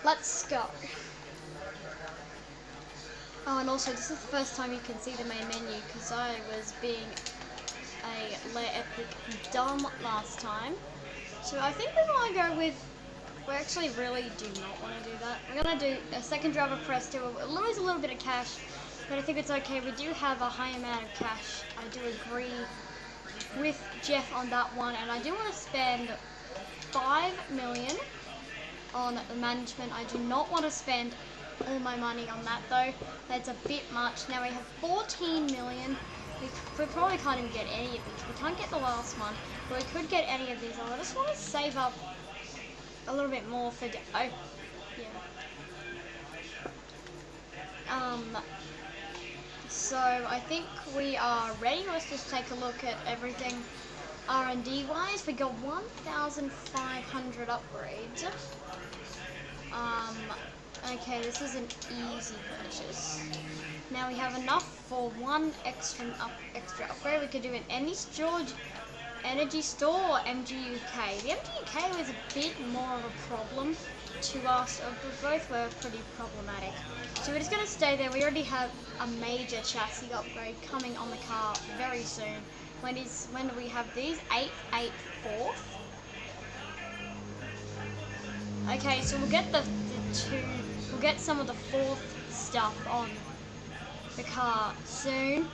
Let's go. Oh, and also this is the first time you can see the main menu because I was being a layer epic dumb last time. So I think we want to go with, we actually really do not want to do that. We're going to do a second driver press to lose a little bit of cash, but I think it's okay. We do have a high amount of cash. I do agree with Jeff on that one, and I do want to spend 5 million on the management. I do not want to spend all my money on that though. That's a bit much. Now we have 14 million. We probably can't even get any of these. We can't get the last one, but we could get any of these. I just want to save up a little bit more for yeah. So I think we are ready. Let's just take a look at everything. R&D wise, we got 1,500 upgrades. Okay, this is an easy purchase. Now we have enough for one extra upgrade. We could do an Energy Store or MGUK. The MGUK was a bit more of a problem to us. Both were pretty problematic. So we're just going to stay there. We already have a major chassis upgrade coming on the car very soon. When do we have these? 884th. Okay, so we'll get we'll get some of the 4th stuff on the car soon.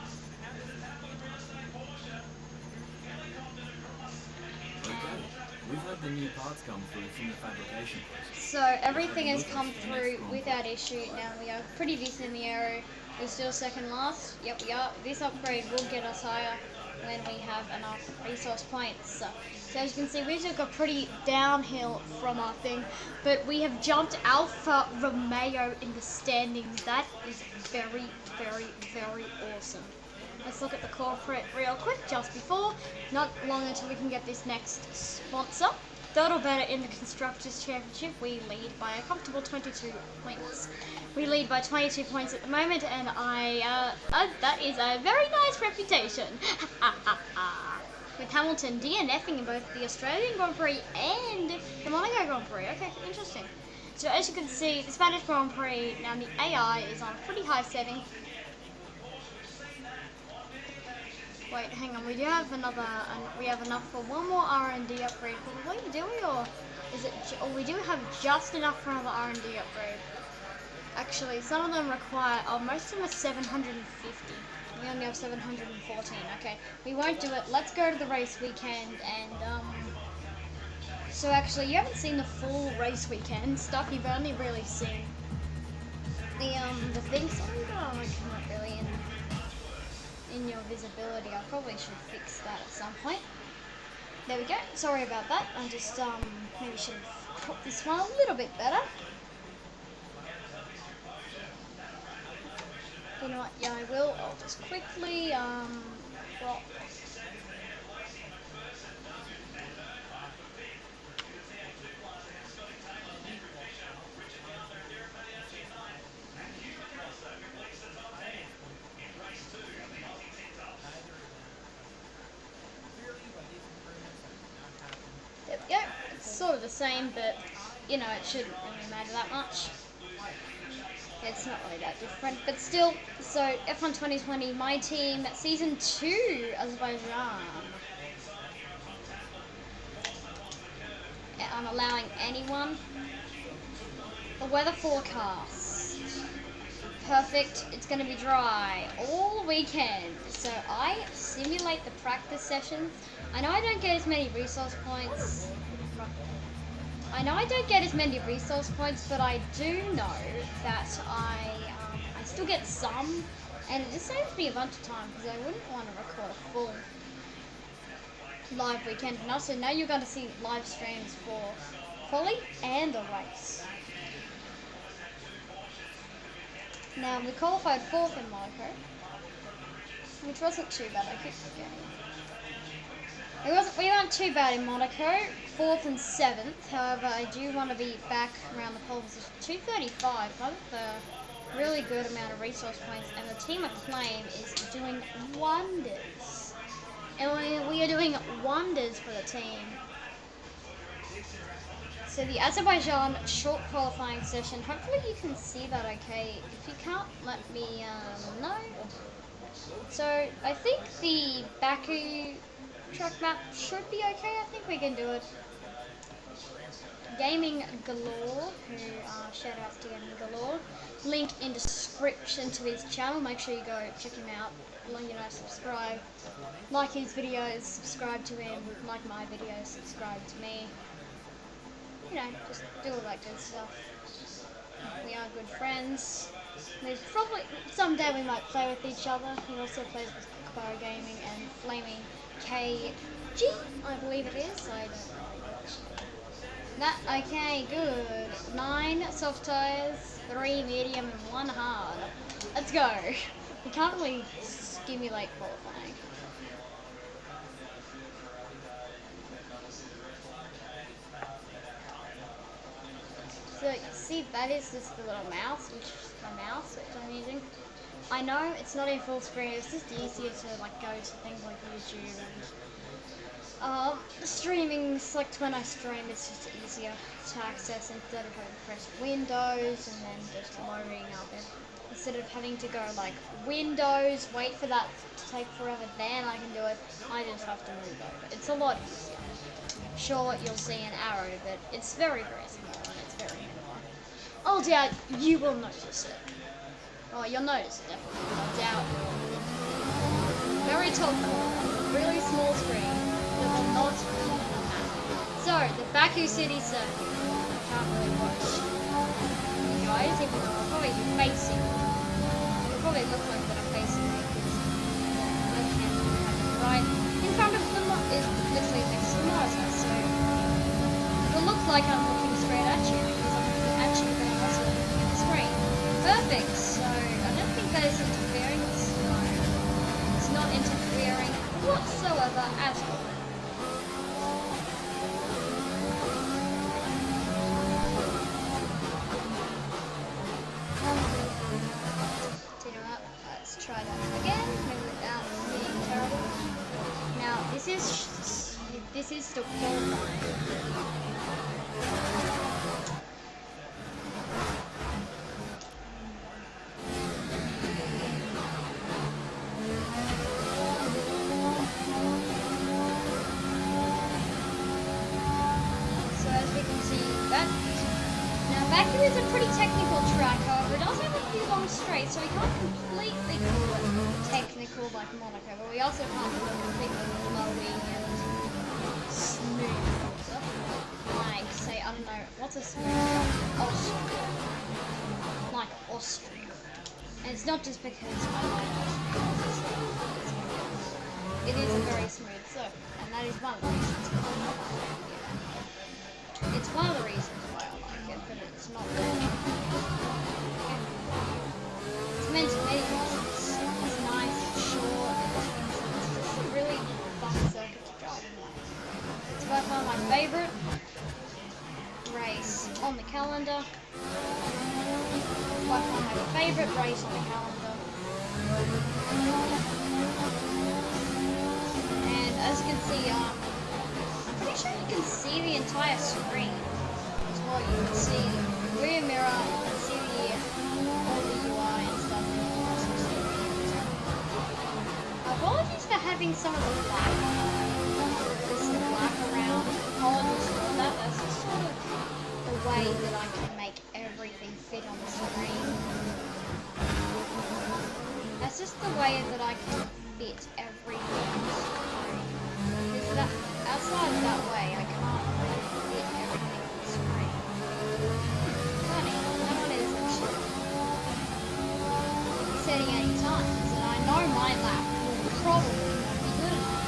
Okay, we've had the new parts come through from the fabrication process. So everything has come through without issue. Now we are pretty decent in the aero. We're still second last. Yep, we are. This upgrade will get us higher when we have enough resource points. So as you can see, we took a pretty downhill from our thing, but we have jumped Alfa Romeo in the standings. That is very, very, very awesome. Let's look at the corporate real quick just before. Not long until we can get this next sponsor. Third or better in the Constructors' Championship, we lead by a comfortable 22 points. We lead by 22 points at the moment, and that is a very nice reputation. With Hamilton DNFing in both the Australian Grand Prix and the Monaco Grand Prix. Okay, interesting. So as you can see, the Spanish Grand Prix, now the AI is on a pretty high setting. Wait, hang on, we do have another, we have enough for one more R&D upgrade probably, do we, or is it, or we do have just enough for another R&D upgrade. Actually, some of them require, most of them are 750. We only have 714, okay. We won't do it, let's go to the race weekend, and, so actually, you haven't seen the full race weekend stuff, you've only really seen the things, not really in your visibility. I probably should fix that at some point. There we go. Sorry about that. I just maybe should have cropped this one a little bit better. You know what? Yeah, I will. I'll just quickly crop. Sort of the same, but you know, it shouldn't really matter that much. It's not really that different, but still. So F1 2020, my team, season 2, Azerbaijan. I'm allowing anyone. The weather forecast. Perfect. It's going to be dry all weekend. So I simulate the practice sessions. I know I don't get as many resource points. But I do know that I still get some, and it just saves me a bunch of time because I wouldn't want to record a full live weekend. And also now you're going to see live streams for quali and the race. Now we qualified 4th in Monaco, which wasn't too bad. I keep forgetting. We weren't too bad in Monaco, 4th and 7th. However, I do want to be back around the pole position. 235, that's a really good amount of resource points, and the team Acclaim is doing wonders. And we are doing wonders for the team. So the Azerbaijan short qualifying session, hopefully you can see that okay. If you can't, let me know. So I think the Baku track map should be okay. I think we can do it. Gaming Galore, who shout outs to Gaming Galore. Link in description to his channel. Make sure you go check him out. Subscribe, like his videos, subscribe to him, like my videos, subscribe to me. You know, just do all that good stuff. We are good friends. There's probably someday we might play with each other. He also plays with Kookaburra Gaming and Flaming KG, I believe it is. I don't know. That okay, good. 9 soft tires, 3 medium, and 1 hard. Let's go. We can't really stimulate qualifying. So you see, that is just the little mouse, which I'm using. I know it's not in full screen. It's just easier to like go to things like YouTube and streaming. Like when I stream, it's just easier to access instead of having to press Windows and then just loading up it. Instead of having to go like Windows, wait for that to take forever, then I can do it. I just have to move over. It's a lot easier. Sure, you'll see an arrow, but it's very, very small and it's very minimal. Oh, doubt you will notice it. Oh, you'll notice it definitely. I doubt very top corner, really small screen that will not happen. So, the Baku City circuit. I can't really watch you guys, even though I'll probably be facing. It'll probably look like that I'm facing me because I can't right in front of the is literally next to the monitor, so it'll look like I'm looking straight at you because I'm actually very much looking at the screen. Perfect. So I don't think that is interfering. It's not interfering whatsoever at all. Continue up. Let's try that again. Maybe without being terrible. Now this is still qualifying. So as we can see, Baku is a pretty technical track, however it does have a few long straights, so we can't completely call it technical like Monaco, but we also can't call it completely flowy and smooth. Like, say, I don't know, what's a smooth track? Austria. Like Austria. And it's not just because I like Austria. It is a very smooth circuit, and that is one of the reasons why I like it. Yeah. It's one of the reasons why I like it, but it's not really. It's meant to be. It's nice, it's short, it's just a really fun circuit to drive in. It's by far my favourite race on the calendar. By far my favourite race on the calendar. And as you can see, I'm pretty sure you can see the entire screen. As well, you can see the rear mirror, you can see all the UI and stuff. Apologies for having some of the black around. Apologies for that. That's just sort of the way that I can make everything fit on the screen. That's just the way that I can fit everything on the screen. Because that, outside of that way, I can't really fit everything on the screen. Funny, that one is actually setting any times, and I know my lap will probably not be good enough.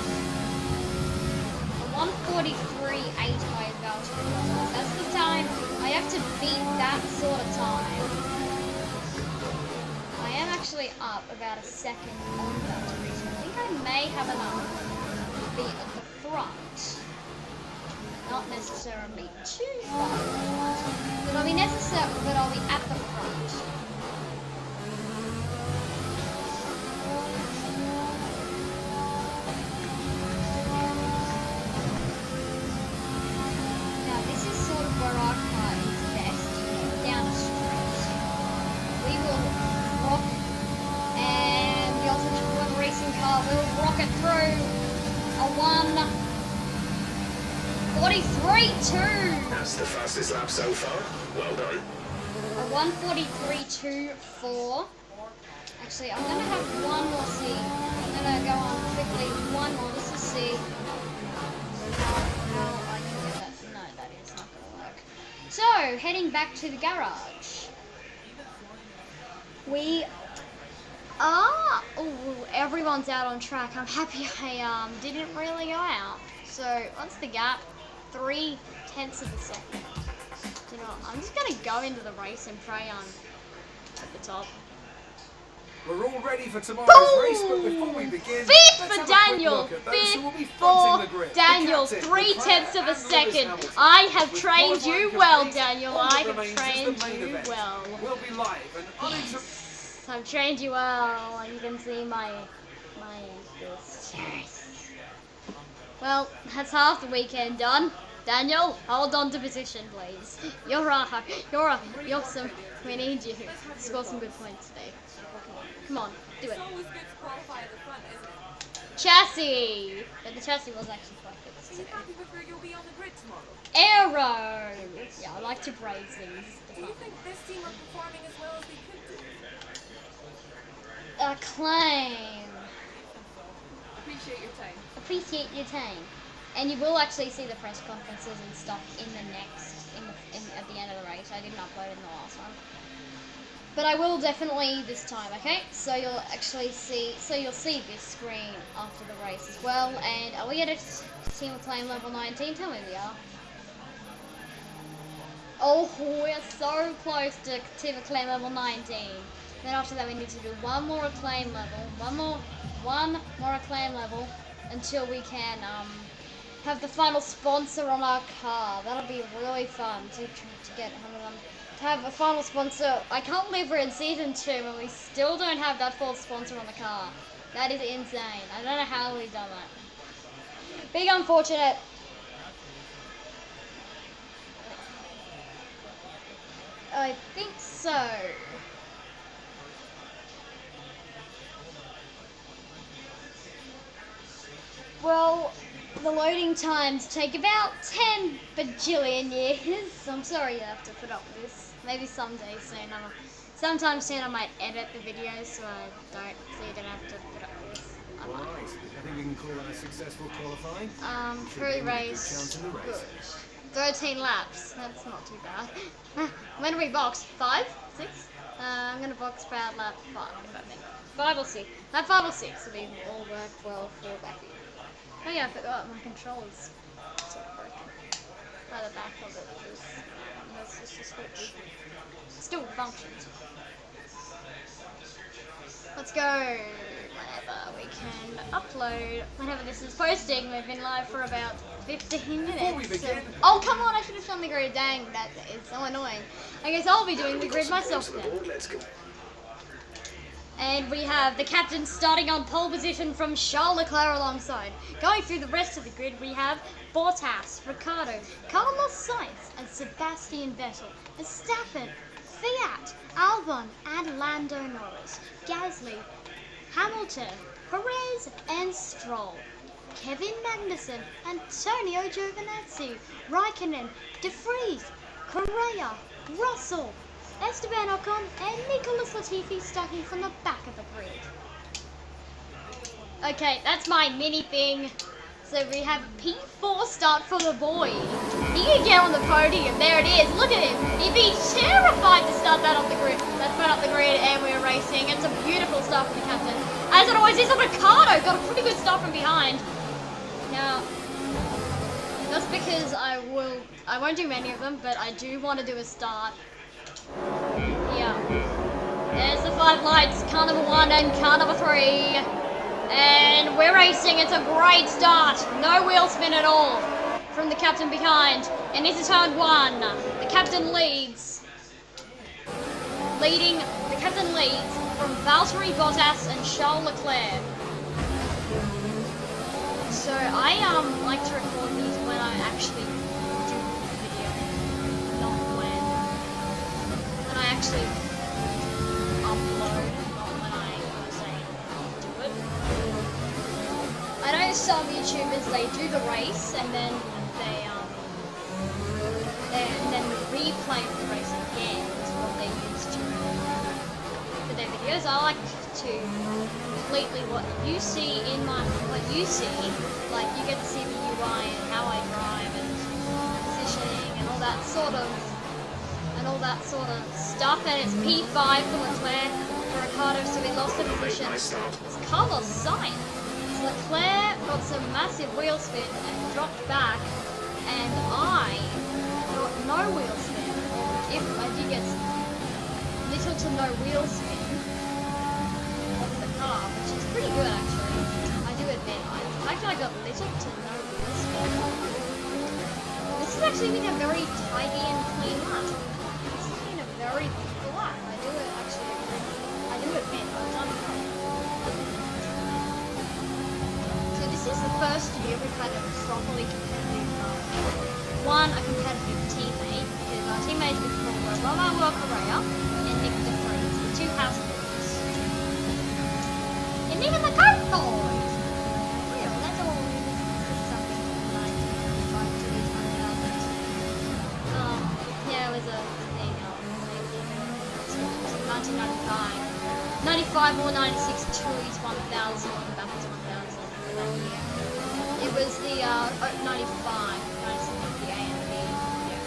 A 1:43.8 by Valtteri. That's the time. I have to beat that sort of time. I am actually up about a second on Valtteri, so I think I may have enough to be at the front. Not necessarily too far at the front, but I'll be at the front. Now this is sort of where through a 1:43.2. That's the fastest lap so far. Well done. A 1:43.24. Actually, I'm gonna have one more see. I'm gonna go on quickly one more just to see how I can get that. No, that is not gonna work. So, heading back to the garage. We are. Oh, everyone's out on track. I'm happy I didn't really go out. So, what's the gap? 0.3 of a second. You know, I'm just gonna go into the race and pray I'm at the top. We're all ready for tomorrow's Boom! race, but before we begin, Fifth let's for have a quick Daniel. look at those who will be Fifth fronting for the grid. Daniel. The captain, 0.3 Leclerc, of a and Lewis second. Hamilton. I have With trained you qualifying well, complete, Daniel. all I that have remains is trained the main you event. well. We'll be live and uninterrupted. Yes, I've trained you well. You can see my this. Yes. Well, that's half the weekend done. Daniel, hold on to position, please. You're awesome. We need you to score some good points today. Come on, do it. It's always good to qualify at the front, isn't it? Chassis! But the chassis was actually quite good So you today. happy with where you'll be on the grid tomorrow? Arrow! Yeah, I like to praise these. Do you think this team are performing as well as they could do? Acclaim. Appreciate your time. Appreciate your time. And you will actually see the press conferences and stuff in the next, at the end of the race. I didn't upload in the last one. But I will definitely this time, okay? So you'll actually see, you'll see this screen after the race as well. And are we at a team acclaim level 19? Tell me we are. Oh, we're so close to team acclaim level 19. Then after that we need to do one more acclaim level, one more acclaim level until we can have the final sponsor on our car. That'll be really fun to get to have a final sponsor. I can't believe we're in season 2 and we still don't have that full sponsor on the car. That is insane. I don't know how we've done that. Big unfortunate. I think so. Well, the loading times take about 10 bajillion years. I'm sorry you have to put up with this. Maybe someday soon. Sometime soon I might edit the videos so you don't have to put up with this. I All might. right, I think we can call it a successful qualifying. Free race. Chance in the race. Good. 13 laps. That's not too bad. When do we box? 5? 6? I'm gonna box about lap 5, I think. 5 or 6. Lap 5 or 6 will all work well for back here. Oh yeah, I forgot my controller's sort of broken. By the back of it is it's just a switch. Still functions. Let's go. Whenever we can upload. Whenever this is posting, we've been live for about 15 minutes. Before we begin- Oh come on! I should have done the grid. Dang, that is so annoying. I guess I'll be doing the grid myself then. Let's go. And we have the captain starting on pole position from Charles Leclerc alongside. Going through the rest of the grid, we have Bottas, Ricciardo, Carlos Sainz, and Sebastian Vettel, Verstappen, Fiat, Albon, and Lando Norris, Gasly, Hamilton, Perez, and Stroll, Kevin Magnussen, Antonio Giovinazzi, Raikkonen, De Vries, Correa, Russell, Esteban Ocon, and Nicholas Latifi starting from the back of the grid. Okay, that's my mini thing. So we have P4 start for the boy. He can get on the podium. There it is. Look at him. He'd be terrified to start that off the grid. That's right up the grid, and we're racing. It's a beautiful start from the captain. As it always is, Ricardo got a pretty good start from behind. Now, that's because I won't do many of them, but I do want to do a start. Yeah. There's the 5 lights, car number 1 and car number 3. And we're racing, it's a great start. No wheel spin at all from the captain behind. And this is turn 1. The captain leads. The captain leads from Valtteri Bottas and Charles Leclerc. So I like to record these when I actually do the video, not when I actually upload, not when I say do it. some YouTubers, they do the race and then they replay the race again is what they use to for their videos. I like to completely what you see, like you get to see the UI and how I drive and positioning and all that sort of stuff. And it's P5 for Leclerc, for Ricardo, so he lost the position. It's Carlos Sainz. Leclerc got some massive wheel spin and dropped back, and I got no wheel spin. If I did get little to no wheel spin of the car, which is pretty good actually. I do admit, I got little to no wheel spin. This has actually been a very tidy and clean lap. This has been a very good lap. I do admit, I've done well. So this is the first year we've had a properly competitive a competitive teammate, because our teammates with Roman Correa and Nick DeFries, the two house boys. And even the cart boys! Yeah, well, that's all something like 1995 yeah, it was a thing, 1995. 95 or 96 Tui's 1000 or the Bathurst 1000 for that year. It was the 95, 96 of the A and B. Yeah.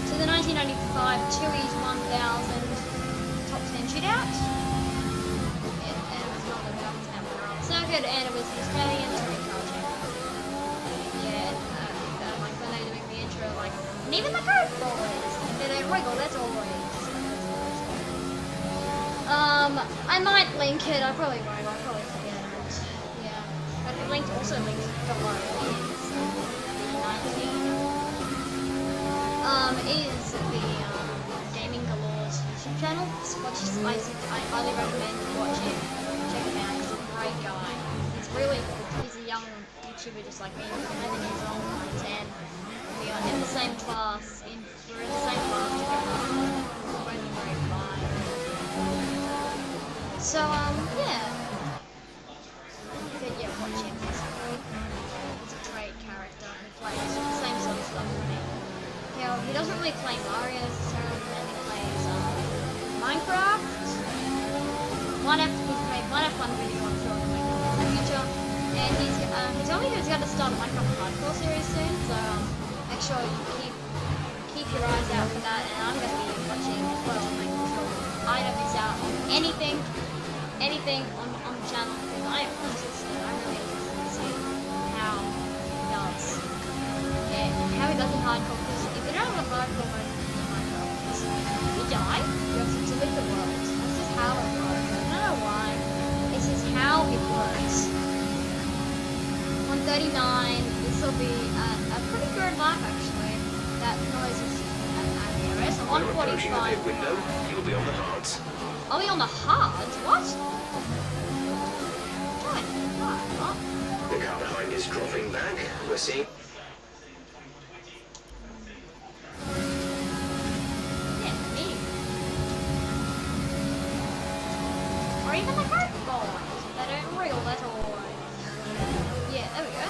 So the 1995 Tui's 1000 top 10 shootout. And it was not the Bathurst runner-up circuit, and it was the Australian Touring Car Championship. Yeah, like when they were doing the intro, like, and even the cart boys, they don't wiggle, that's all it is. I might link it, I probably won't, I'll probably forget it. Yeah. But the link also links below is the 19 is the Gaming Galore's YouTube channel. I highly recommend watching. Check him out, he's a great guy. He's a young YouTuber just like me, 11 years old, I'm 10. We are in the same class, we're in the same class together. We're both in grade 5. So, yeah. But yeah, watch him. He's a great character who plays the same sort of stuff as me. He doesn't really play Mario necessarily, but he plays Minecraft. He's made one F1 video, I'm sure he'll make in the future. And he told me he was going to start a Minecraft hardcore series soon, so make sure you keep your eyes out for that. And I'm going to be watching as well, making sure I don't miss out on anything on the channel, because I am interested. I'm really interested to see how he does in hardcore. Because if you don't have a hardcore mode in Minecraft, if you die, you have to delete the world. That's just how it works. I don't know why. This is how it works. 139. This will be a pretty good lap actually. That noise is accurate. 145. Window, you'll be on the hards. Are we on the hard? What? The car behind is dropping back. We're seeing. Yeah, me. Or even the cart boys. They don't reel at all. Yeah, there we go.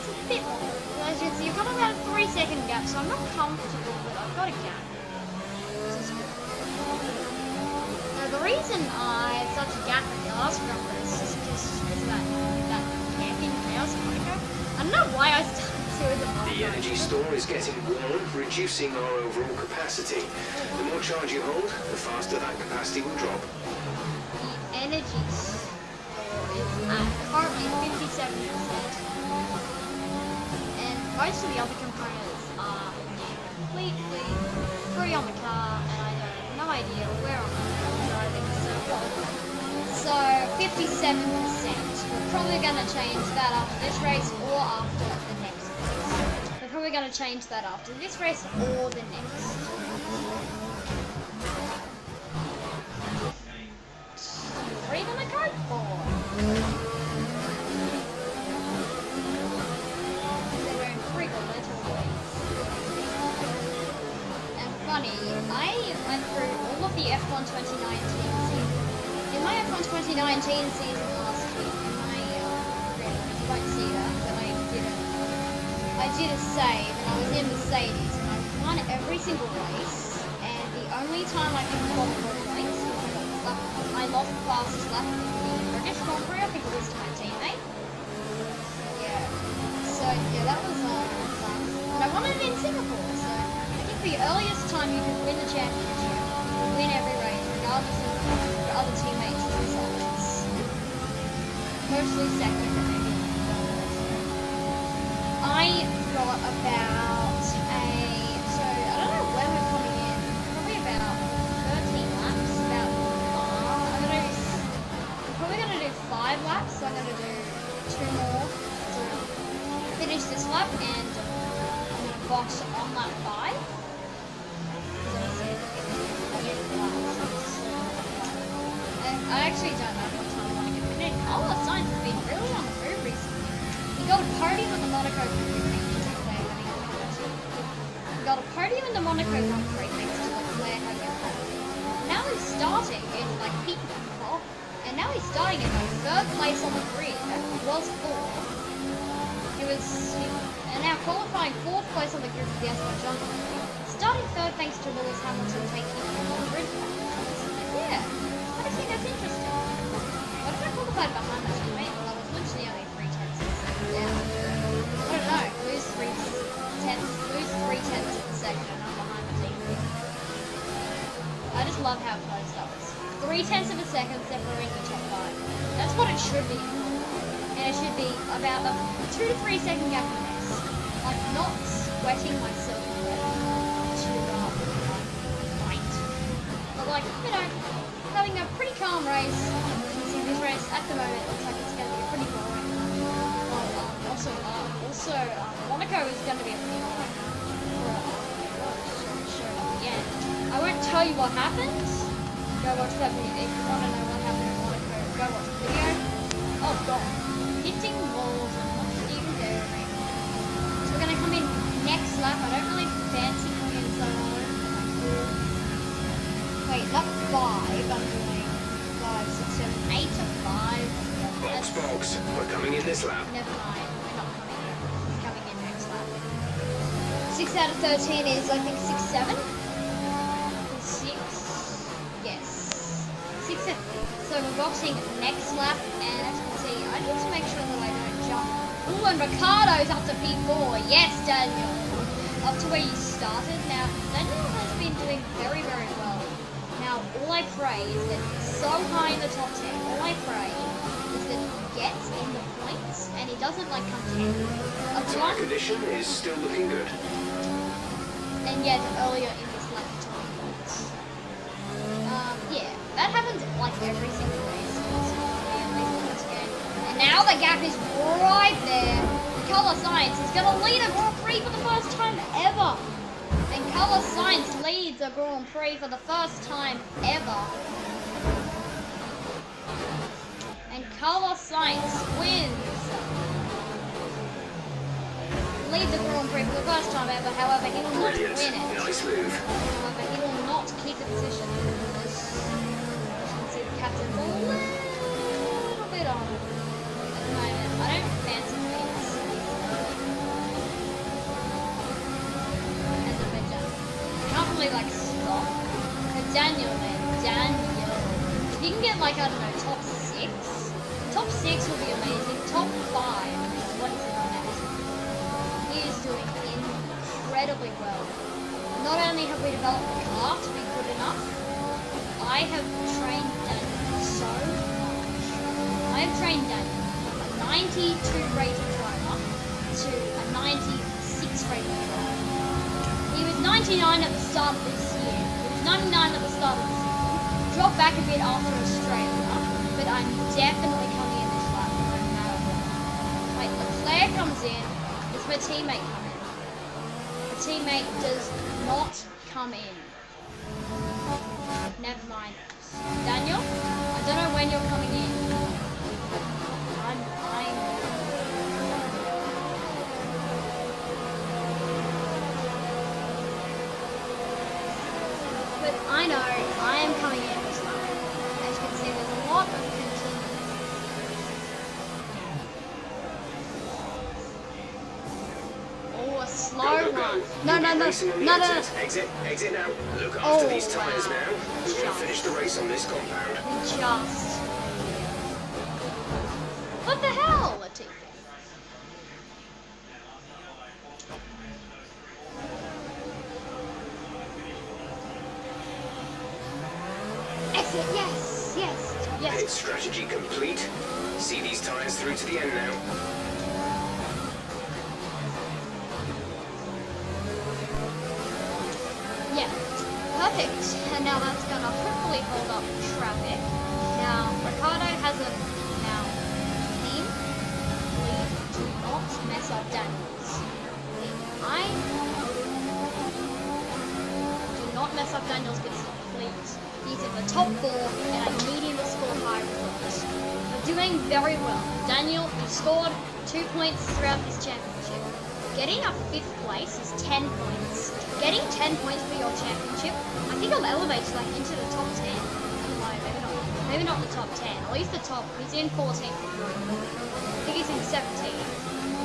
It's a bit more. As you can see, you've got about a 3-second gap, so I'm not comfortable, but I've got a gap. This is good. The reason I had such a gap in the last Grand Prix is just because of that camping chaos in Monaco. I don't know why I started to with The energy store is getting warm, reducing our overall capacity. The more charge you hold, the faster that capacity will drop. The energy store is at currently 57%. And most of the other components are completely free on the car, and I have no idea where on the car I'm driving. So 57%. We're probably going to change that after this race or after the next race. We're probably going to change that after this race or the next. Read on the code board. They're wearing freaking little ways. And funny, I went through all of the F1 2019 season. In my F1 2019 season last week, in my you won't see that, but I did a save and I was in Mercedes and I won every single race. And the only time I could qualify the points was I lost the fastest lap in the British Grand Prix. I think it was to my teammate. Yeah. So yeah, that was fun. And I won it in Singapore. So I think the earliest time you could win the championship, win every race, regardless of your other teammates' results. Mostly second, but maybe. I got about so I don't know when we're coming in, probably about 13 laps, about 5. I'm probably going to do 5 laps, so I'm going to do 2 more to finish this lap, and I'm going to box on lap 5. Because obviously I get laps. And I actually don't know what time I want to get finished. All the signs have been really on the move recently. He got a podium at the Monaco Grand Prix. He got a podium in the Monaco Grand Prix thanks to Leclerc having a podium. Now he's starting in like peak top, and now he's starting in like 3rd place on the grid. He was 4th. And now qualifying 4th place on the grid for the Azerbaijan Grand Prix. Starting 3rd thanks to Lewis Hamilton taking him on the grid. Yeah, I think that's interesting. What if I qualified behind my teammate? Well, I was literally only 3/10 seconds down. I don't know. Lose 3/10 of a second and I'm behind my teammate. I just love how close that was. 3/10 of a second separating the top 5. That's what it should be. And it should be about a 2 to 3 second gap in the race. Like not sweating myself to fight. But like, you know, having a pretty calm race. You can see this race at the moment looks like it's going to be pretty boring. Also, Monaco is going to be a pretty boring show at the end. I won't tell you what happens. Go watch that video. If you want to know what happened in Monaco, go watch the video. Oh god. Hitting walls and not even daring. So we're going to come in next lap. I don't really fancy coming in so long. Wait, lap 5. I'm doing 5, 6, 7, 8 to 5. Box, we're coming in this lap. Never mind. We're not coming in. We're coming in next lap. 6 out of 13 is, I think, 6, 7. 6. Yes. 6. So we're boxing next lap, and as you can see, I need to make sure that I don't jump. Ooh, and Ricardo's up to P4. Yes, Daniel. Up to where you started. Now, Daniel has been doing very, very well. Now, all I pray is that he's so high in the top 10. All I pray is that he gets in the points, and he doesn't, like, come 10. Tire condition is still looking good. And yet, earlier in this lap, he took points. Yeah, that happens like every single race. And now the gap is right there. Carlos Sainz is going to lead a Grand Prix for the first time ever. And Carlos Sainz leads a Grand Prix for the first time ever. And Carlos Sainz leads the Grand Prix for the first time ever. However, he will not win it. Nice move. However, he will not keep the position. As you can see, the captain's a little bit on at the moment. I don't fancy things. Azerbaijan. Can't really like stop. But Daniel, man. Daniel. If you can get like, I don't know, top 6. Top 6 will be amazing. Top 5. What is it on that? He is doing incredibly well. Not only have we developed the car to be good enough, I have trained Daniel so much. I have trained Daniel from a 92 rated driver to a 96 rated driver. He was 99 at the start of this year. He was 99 at the start of the season. Dropped back a bit after Australia, but I'm definitely coming in this lap no matter what. Wait, Leclerc comes in. Does my teammate come in? The teammate does not come in. Never mind. Daniel, I don't know when you're coming in. But I know I am coming in this time. As you can see, there's a lot of continuity. No, no, no, Racing on the no, no, no. exit. Exit now. Look Oh, after these tyres wow. now. We're going to finish the race on this compound. Just. What the hell, Latifi? Exit, yes, yes, Pit yes. strategy complete. See these tyres through to the end now. Yeah, perfect. And now that's gonna hopefully hold up traffic. Now, Ricardo has a now team. Please do not mess up Daniels. I do not mess up Daniels' business, please. He's in the top 4 and I need him to score high results. We're doing very well. Daniel, you scored 2 points throughout this championship. Getting a 5th place is 10 points. Getting 10 points for your championship, I think he'll elevate you like into the top 10. Maybe not the top 10. At least the top. He's in 14th group. I think he's in 17.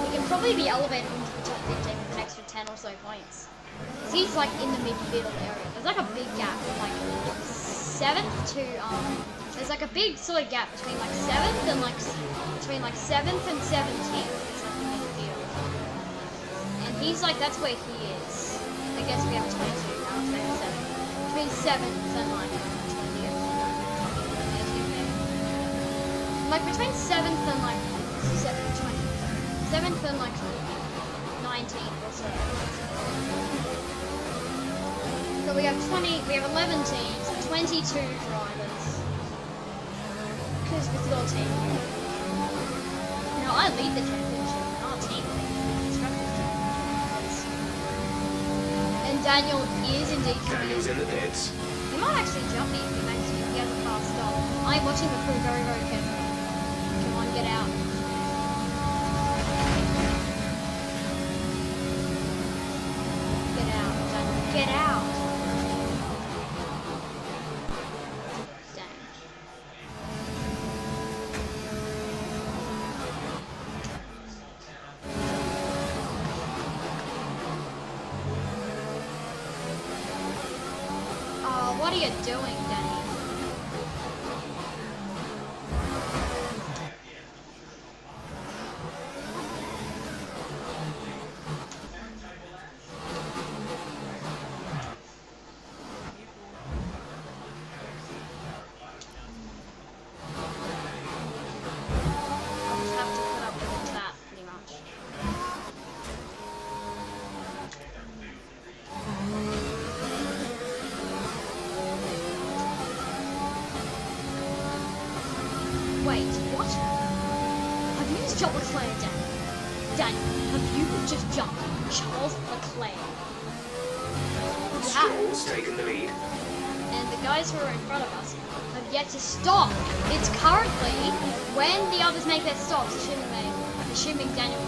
He can probably be elevated into the top 15 with an extra 10 or so points. 'Cause he's like in the midfield area. There's like a big gap, like 7th to there's like a big sort of gap between like 7th and like between like 7th and 17th. It's like the midfield. And he's like, that's where he is. I guess we have 22 now, so 7th. Between 7th and like 20th. Like between 7th and like 7th and like 19th or so. So we have 11 teams, 22 drivers. Because with your team. Now I lead the championship, and our team leads the and Daniel is indeed coming. Daniel's in the pits. He might actually jump me if he has a fast stop. I'm watching the crew very, very carefully. Come on, get out. Get out, Daniel. Get out. Dang. What are you doing, Danny? I'll just have to put up with that, pretty much. Wait, what? Have you just jumped Leclerc, Danny? Danny, have you just jumped Charles Leclerc? You have. Stroll's taken the lead. And the guys who are in front of us have yet to stop. It's currently, when the others make their stops, assuming Daniel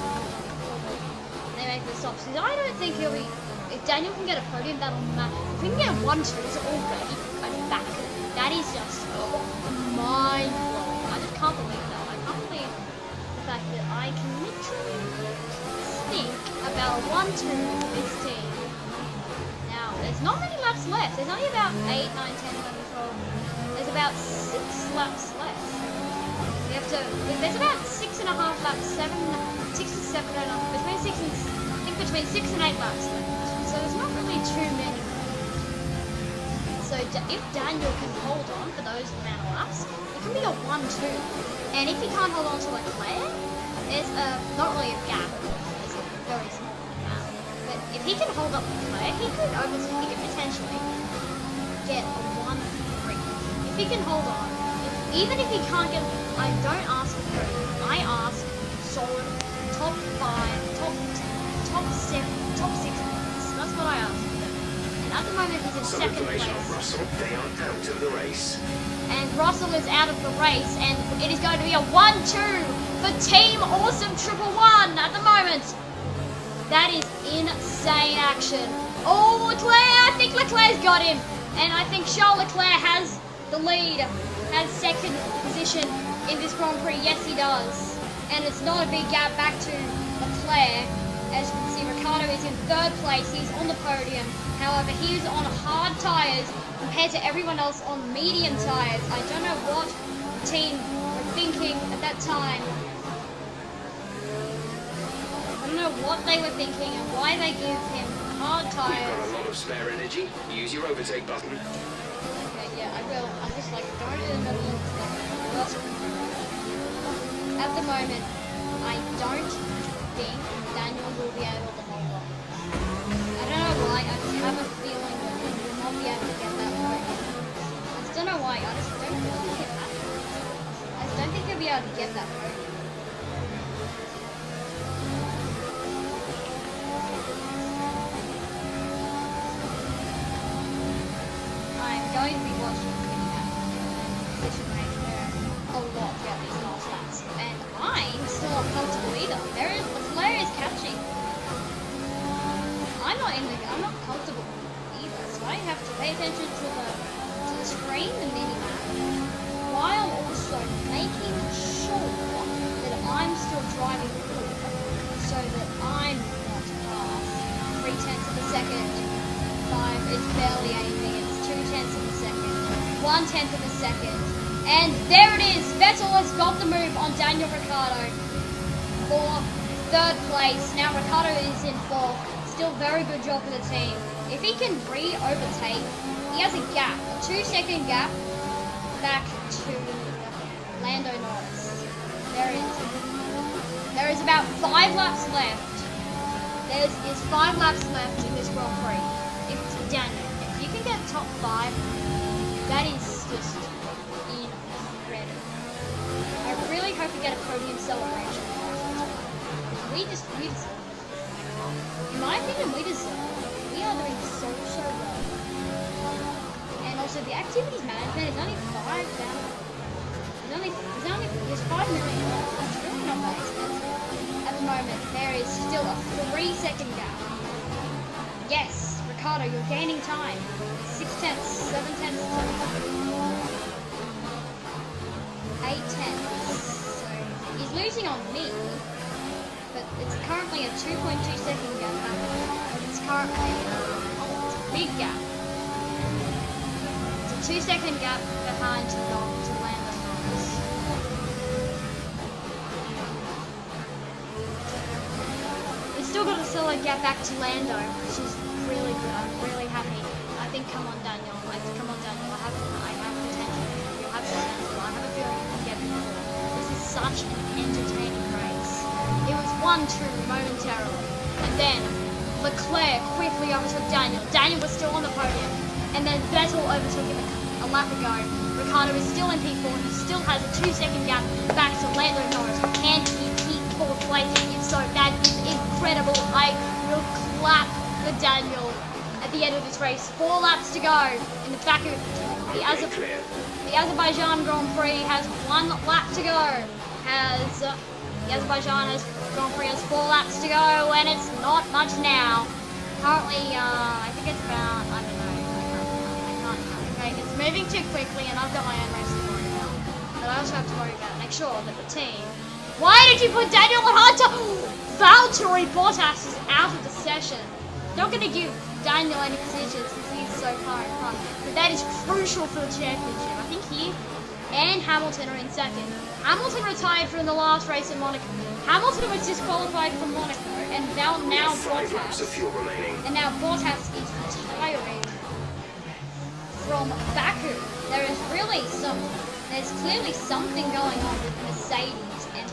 they make their stops. Because I don't think he'll be, if Daniel can get a podium, that'll matter. If we can get a 1-2 already, I'm back. That is just mind-blowing. I just can't believe that. I can't believe the fact that I can literally think about a 1-2 with this team. Now, there's not many laps left. There's only about 8, 9, 10, 11, 12. There's about 6 laps left. We have to, there's about 6.5 laps, 6 and 7, no, no, between 6 and, I think between 6 and 8 laps left. So there's not really too many. So if Daniel can hold on for those amount of laps, it can be a 1-2. And if he can't hold on to Leclerc, there's not really a gap, it's a very small gap. But if he can hold up Leclerc, he could potentially get a 1-3. If he can hold on, even if he can't get, I don't ask for 3, I ask solid top 5, top 7, top 6 points. That's what I ask for them. And at the moment he's in Some 2nd information place. on Russell. They are out of the race. And Russell is out of the race, and it is going to be a 1-2 for Team Awesome 111 at the moment. That is insane action. Oh, Leclerc! I think Leclerc's got him. And I think Charles Leclerc has the lead, has 2nd position in this Grand Prix. Yes, he does. And it's not a big gap back to Leclerc. As you can see, Ricciardo is in 3rd place. He's on the podium. However, he is on hard tyres compared to everyone else on medium tyres. I don't know what the team were thinking at that time. I don't know what they were thinking and why they give him hard We've got a tyres. lot of spare energy. Use your overtake button. Okay, yeah, I will. I'm just like going to the middle of the at the moment, I don't think Daniel will be able to hold on. I don't know why, I just have a feeling that he will not be able to get that podium. I just don't know why, I just don't think it happens. I just don't think he'll be able to get that podium. I'm going to be watching the video position range a lot throughout these last laps, and I'm still not comfortable either. Leclerc is catching. I'm not comfortable either, so I have to pay attention to the screen, the mini-map, while also making sure that I'm still driving good, so that I'm not past 3/10 of a second. 5, it's barely anything, it's 2/10 of a second, 1/10 of a second, and there it is! Vettel has got the move on Daniel Ricciardo for 3rd place. Now Ricciardo is in 4th. Still very good job for the team. If he can re-overtake, he has a gap, a 2-second gap back to Lando Norris. There is about 5 laps left. There is 5 laps left in this Grand Prix. If Daniel, if you can get top 5, that is just incredible. I really hope we get a podium celebration. We deserve it. In my opinion, we deserve it. We are doing so well. And also, the activities management is only 5 down. There's 5 million. That's really not that expensive. At the moment, there is still a 3-second gap. Yes, Ricciardo, you're gaining time. 6/10, 7/10, 8/10. So he's losing on me, but it's currently a 2.2-second gap. It's currently it's a big gap. It's a 2-second gap behind to Lando Norris. We still got a solid gap back to Lando, which is really good. I'm really happy. I think, come on, Daniel. I have potential. You'll have potential. I have a feeling you can get more. This is such an entertaining race. It was 1-2 momentarily, and then Leclerc quickly overtook Daniel. Daniel was still on the podium, and then Vettel overtook him a lap ago. Ricciardo is still in P4. He still has a 2-second gap back to Lando Norris. Can he keep 4th place? If so, that is incredible. I will clap for Daniel at the end of this race. 4 laps to go in the back of the Azerbaijan Grand Prix has 1 lap to go. The Azerbaijan Grand Prix has 4 laps to go, and it's not much now. Currently, I think it's about, I don't know, I can't, okay, it's moving too quickly, and I've got my own race to worry about. But I also have to worry about, make sure that the team, why did you put Daniel and Hunter? Valtteri Bottas is out of the session. Not going to give Daniel any positions since he's so far in front, but that is crucial for the championship. I think he and Hamilton are in 2nd. Hamilton retired from the last race in Monaco. Hamilton was disqualified from Monaco, and now Five laps of Bottas. fuel remaining. And now Bottas is retiring from Baku. There's clearly something going on with Mercedes and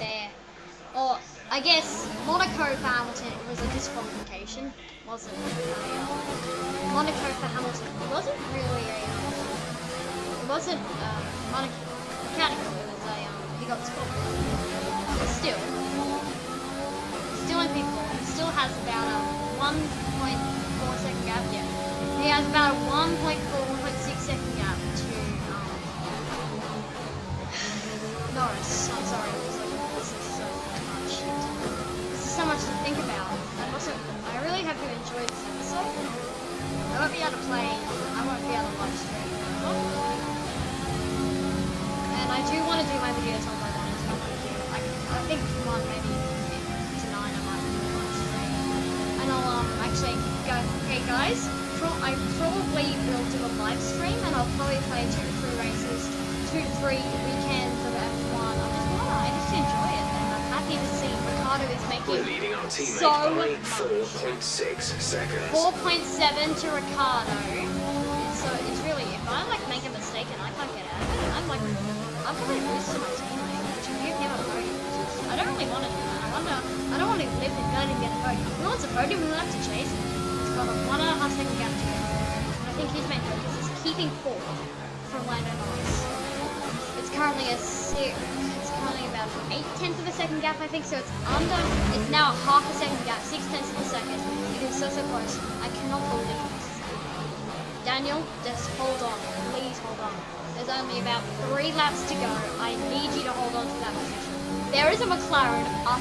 or I guess Monaco for Hamilton, it was a disqualification, wasn't it? Monaco for Hamilton, it wasn't really it wasn't Monaco mechanical, it was he got disqualified. But still in people, he still has about a 1.4-second gap, yeah. He has about a 1.6-second gap to Norris. I'm sorry, this is so much. This is so much to think about. And also, I really hope you enjoyed this episode. I won't be able to play, I won't be able to live stream. And I do want to do my videos on my monitor. I think one maybe 8 to 9 I might do a live stream. And I'll actually, okay guys, I probably will do a live stream and I'll probably play 2 to 3 races, 2 to 3 weekends of F1. I just enjoy it and I'm happy to see Ricardo is We're making leading our teammate so by much. 4.6 seconds. 4.7 to Ricardo. So it's really, if I like make a mistake and I can't get out of it, I'm probably lose to my teammate, which you've never voted. I don't really want to do that. I don't want to live in that and get a vote. If he wants a vote, we'll have to chase him. He's got a 1.5 second gap to go. And I think his main focus is keeping 4th from Lando Norris. It's currently it's currently about 0.8 of a second gap, I think, so it's now a half a second gap, 0.6 of a second. It is so close. I cannot believe this. Daniel, just hold on. Please hold on. There's only about 3 laps to go. I need you to hold on to that position. There is a McLaren up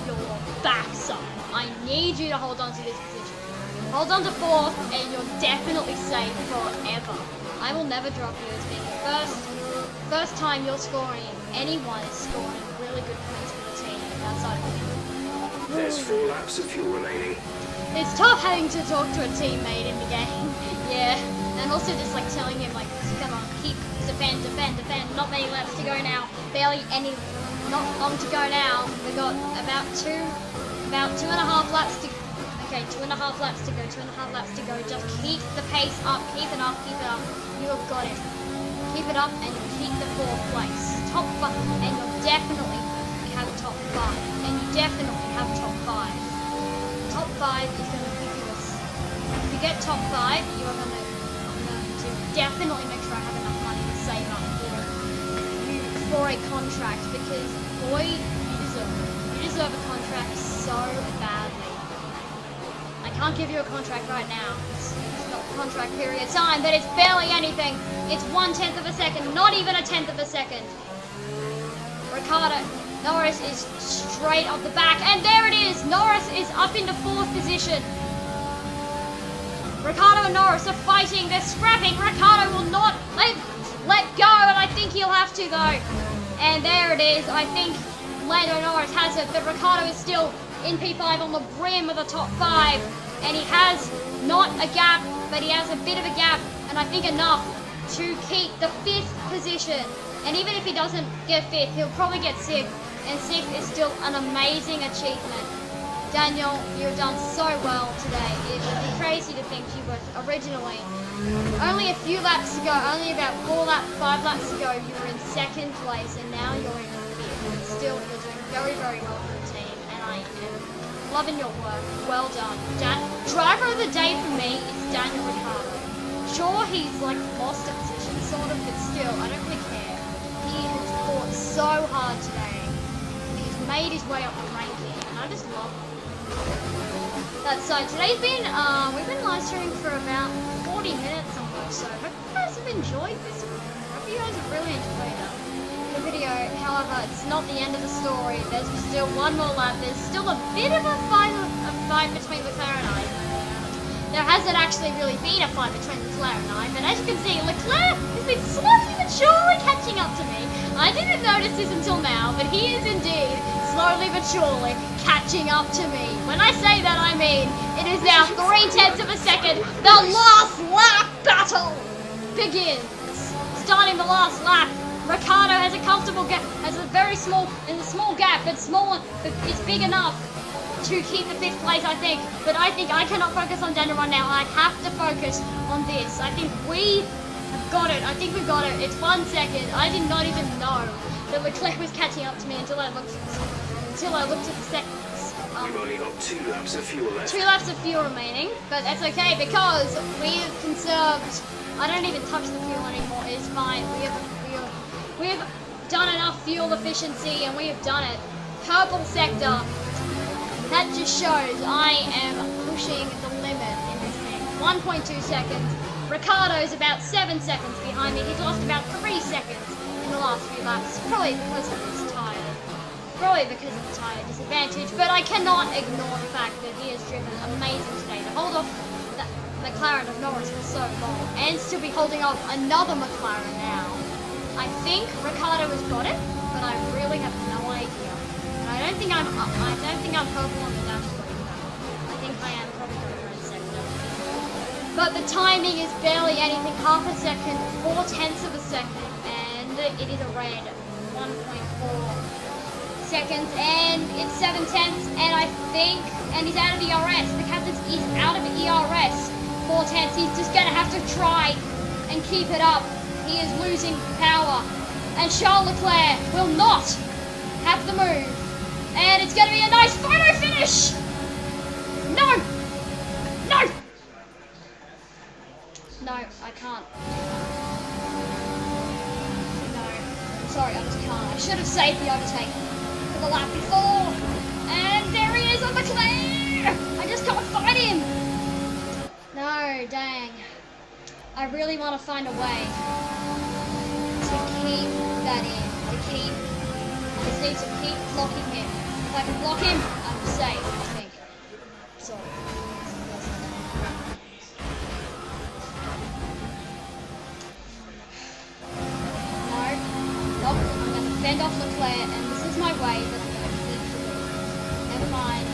your backside. I need you to hold on to this position. Hold on to 4th and you're definitely safe forever. I will never drop you as being the first time you're scoring, anyone is scoring really good points for the team outside of you. There's 4 laps of fuel remaining. It's tough having to talk to a teammate in the game. Yeah. And also just like telling him like, come on, keep, defend. Not many laps to go now. Barely any, not long to go now. We've got about 2.5 laps to, okay, 2.5 laps to go, 2.5 laps to go. Just keep the pace up, keep it up. You have got it. Keep it up and you keep the 4th place. Top 5, and you'll definitely have top 5. And you definitely have top 5. Top 5 is going to give you a, if you get top 5, you are going to definitely make sure I have enough money to save up for a contract, because boy, you deserve a contract so badly. I can't give you a contract right now. It's not contract period time, but it's barely anything. It's 1/10 of a second, not even a 1/10 of a second. Norris is straight off the back, and there it is. Norris is up into 4th position. Ricardo and Norris are fighting, they're scrapping. Ricardo will not let go, and I think he'll have to though. And there it is. I think Lando Norris has it, but Ricardo is still in P5 on the brim of the top 5. And he has not a gap, but he has a bit of a gap, and I think enough to keep the 5th position. And even if he doesn't get 5th, he'll probably get 6th, and 6th is still an amazing achievement. Daniel, you've done so well today. It would be crazy to think you were originally only a few laps to go, only about 5 laps to go, you were in 2nd place, and now you're in 5th. And still, you're doing very, very well for the team, and I am loving your work. Well done. Driver of the day for me is Daniel Ricciardo. Sure, he's like lost a position, sort of, but still, I don't really care. He has fought so hard today. He's made his way up the ranking, and I just love him. So today's been, we've been live streaming for about 40 minutes almost, so I hope you guys have enjoyed this one. I hope you guys have really enjoyed the video. However, it's not the end of the story. There's still one more lap. There's still a bit of a fight between Leclerc and I. There hasn't actually really been a fight between Leclerc and I, but as you can see, Leclerc has been slowly but surely catching up to me. I didn't notice this until now, but he is indeed slowly but surely catching up to me. When I say that, I mean it is now 0.3 of a second. The last lap battle begins. Starting the last lap, Ricardo has a comfortable gap, has a very small gap, but it's big enough to keep the 5th place, I think. But I think I cannot focus on Daniel right now. I have to focus on this. I think we have got it. I think we got it. It's 1 second. I did not even know that Leclerc was catching up to me until I looked at the seconds. We've only got 2 laps of fuel left. 2 laps of fuel remaining, but that's okay because we have conserved. I don't even touch the fuel anymore. It's fine. We have done enough fuel efficiency, and we have done it. Purple sector. That just shows I am pushing the limit in this thing. 1.2 seconds. Ricardo's about 7 seconds behind me. He's lost about 3 seconds in the last few laps, probably because of his tyre. Probably because of the tyre disadvantage, but I cannot ignore the fact that he has driven amazing today. To hold off that McLaren of Norris for so long, and still be holding off another McLaren now. I think Ricardo has got it, but I really have no idea. And I don't think I'm purple on the dashboard either. I think I am probably going to but the timing is barely anything, half a second, 4/10 of a second, and it is a red, 1.4 seconds, and it's 7/10, and I think, and he's out of ERS, the captain is out of ERS, 4/10, he's just going to have to try and keep it up, he is losing power, and Charles Leclerc will not have the move, and it's going to be a nice photo finish! No! No! No, I can't. No. Sorry, I just can't. I should have saved the overtake for the lap before. And there he is on Leclerc! I just can't fight him! No, dang. I really want to find a way to keep that in. I just need to keep blocking him. If I can block him, I'm safe, I think. Sorry. Nope, I'm going to fend off Leclerc, and this is my way that I'm going to keep the lead. Never mind.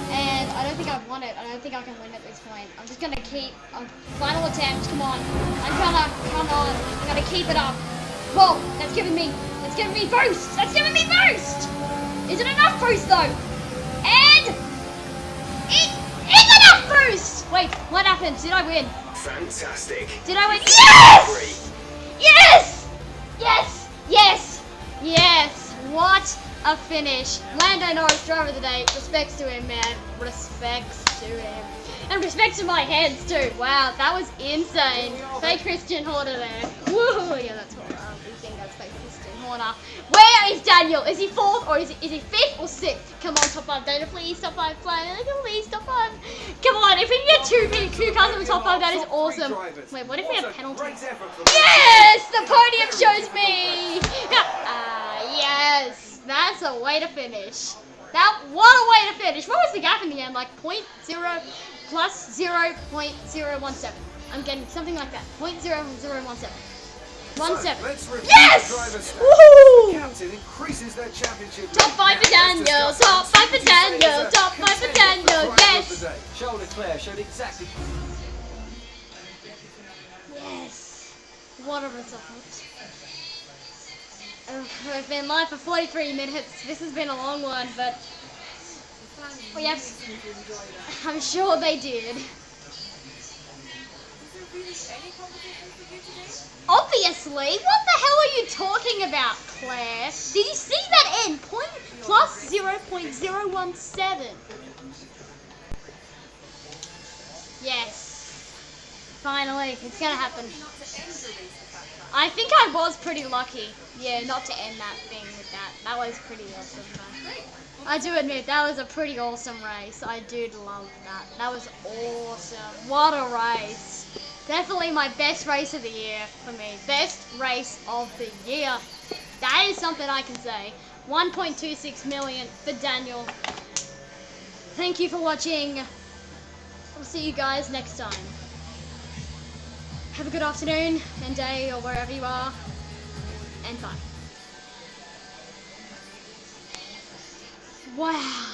And I don't think I've won it. I don't think I can win at this point. I'm just going to keep... final attempt, come on. Come on. I'm going to keep it up. Whoa, that's giving me boost. That's giving me boost. Is it enough boost, though? And... it is enough boost. Wait, what happened? Did I win? Fantastic. Did I win? Yes! Yes! Yes! Yes! Yes! What a finish. Lando Norris, driver of the day. Respects to him, man. Respects to him. And respects to my hands, too. Wow, that was insane. Fake Christian Horner there. Woo! Yeah, that's what we think that's fake Christian Horner. Where is Daniel? Is he 4th or is he 5th or 6th? Come on, top 5 data, please. Top 5 player. Please, top 5. Come on, if we can get two cars in the top 5, that is awesome. Wait, what if we have penalties? Yes! The podium shows me! Yes! That's a way to finish. What a way to finish. What was the gap in the end? Like 0.0 plus 0.017. I'm getting something like that. 0.0017. 17. Yes! Woohoo! Captain increases their championship. Top 5 for Daniel. Top 5 for Daniel. Top 5 for Daniel. Yes! Charles Leclerc showed exactly. Yes. What a result. We've been live for 43 minutes. This has been a long one, but we have. I'm sure they did. Is there really any competition for you today? Obviously. What the hell are you talking about, Claire? Did you see that end? Plus 0.017. Yes. Finally, it's gonna happen. I think I was pretty lucky. Yeah, not to end that thing with that. That was pretty awesome, though. I do admit, that was a pretty awesome race. I did love that. That was awesome. What a race. Definitely my best race of the year for me. Best race of the year. That is something I can say. 1.26 million for Daniel. Thank you for watching. I'll see you guys next time. Have a good afternoon and day or wherever you are. And bye. Wow.